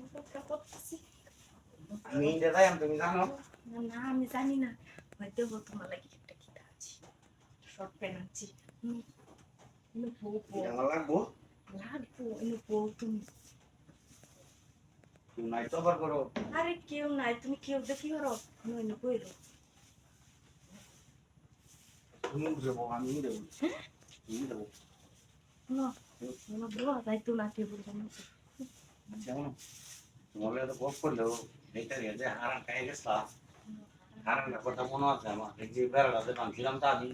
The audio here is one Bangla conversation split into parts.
অপেক্ষা করতেছি। আমি ইন্ডিয়া যাই তুমি জানো? না না আমি জানি না, হয়তো তোমার লাগি একটা কিতা আছি, শর্ট প্যান্ট আছি। আমার লাগবো লাগবো তুমি। তুমি নাই তো আবার করো। আরে কেউ নাই, তুমি কেউ দেখি হরো নইলে বইরো। তুমি দেবো আমি দেবো তুমি দেবো। না না বলা যাইতো না, কে বলবো না। আচ্ছা তোমাকে তো বক করলেও এইটা যে হারান খাই গেছা হারানের কথা মনে আছে আমার এই যে বেড়াতে বাঁধছিলাম তা আমি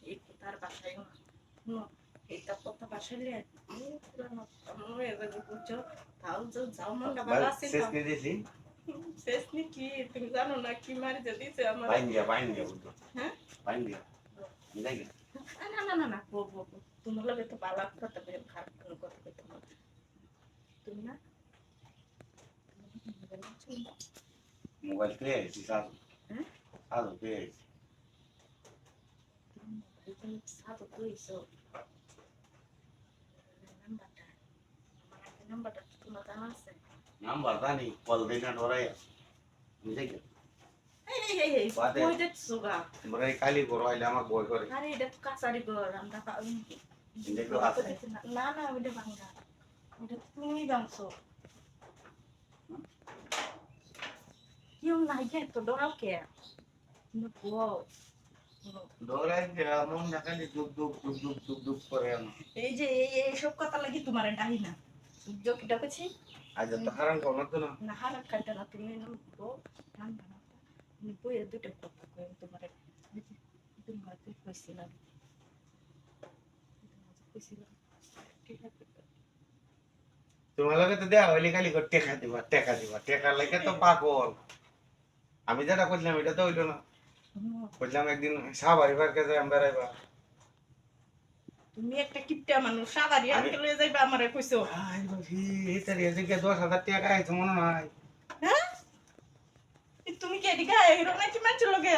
এই তার বাসায় না এটা কথা বাসাইলে পুরানো হয়ে যাবে বুঝছো। তাও যাও মনটা ভালো আছে শেষ করে দিয়েছি শেষ নি কি তুমি জানো না কি মারি যে দিছে আমার। বাইন দিয়া বলতো হ্যাঁ বাইন দিয়া বুঝাই গেল না না না না তোমার লগে তো ভালো কথা বলে খারাপ কোনো কথা কইতে না তুমি না মোবাইল পেয়ে এসেছি সাধু হ্যাঁ সাধু পেয়ে এসেছি তুমি সাথে কইছো নাম্বারটা, আমার নাম্বারটা তোমার জানা আছে? নাম্বার জানি কল দিই না ডরাই বুঝাই গেল এই কই দেখছো গা? তোমরা এই কালি করো আইলে আমার বই করে আরে এটা তো কাছারি ঘর আমরা দেখো আছে না না ওইটা ভাঙা, ওটা তুমি ভাঙছো। কেউ নাই কে তো ডরাও কে ডরাই মন দেখালি দুপ দুপ দুপ দুপ দুপ দুপ করে আমার এই যে এইসব কথা লাগি তোমার ডাহি না যোগ ডাকেছি আজ তো হারান করো তো না না হারাত কাটে না তুমি গান বানাতা বইয়ের দুটো কথা কই তোমার তোমার কইছিলাম ঠিক আছে। তোমার লগে তো দেয়া হইলে খালি করে টেকা দিবা টেকা লাগে তো পাগল আমি যেটা করলাম এটা তো হইলো না বললাম একদিন সাবারি পার্কে যাই আমরা বেড়াইবা তুমি একটা কিপটা মানুষ সাবারি আনতে লয়ে যাইবা আমারে কইছো। আই বলছি এটারি এদিকে 10,000 টাকা আইছে মনে নাই হ্যাঁ তুমি কি এদিকে হিরো নাকি মাছ লগে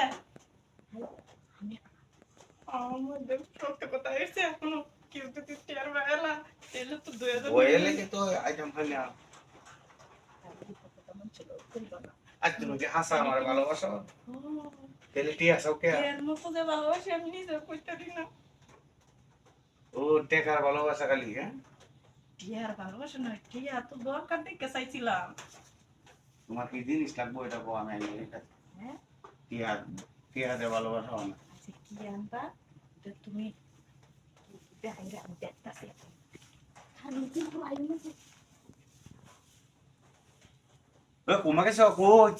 আমার দেখ সত্য কথা হইছে এখনো কেউ যদি টিয়ার বায়লা এলে তো 2000 বইলে কি তো আইটেম খালি ছিল কইবা না আজ তুমি কি হাসা আমার ভালোবাসো তেলে টিয়া সব কে এর মতো যে ভালোবাসি আমি নিজে কইতে দিই না। ও টেকার ভালোবাসা খালি হ্যাঁ টিয়ার ভালোবাসা না, টিয়া তো দরকার দেখে চাইছিলাম। তোমার কি জিনিস লাগবে এটা কো আমি আনি এটা হ্যাঁ টিয়া টিয়া দে ভালোবাসা না আচ্ছা কি আনবা তো তুমি বাইরে আমি দেখতাছি আমি কিন্তু আইনা ও কুমাকে সব কই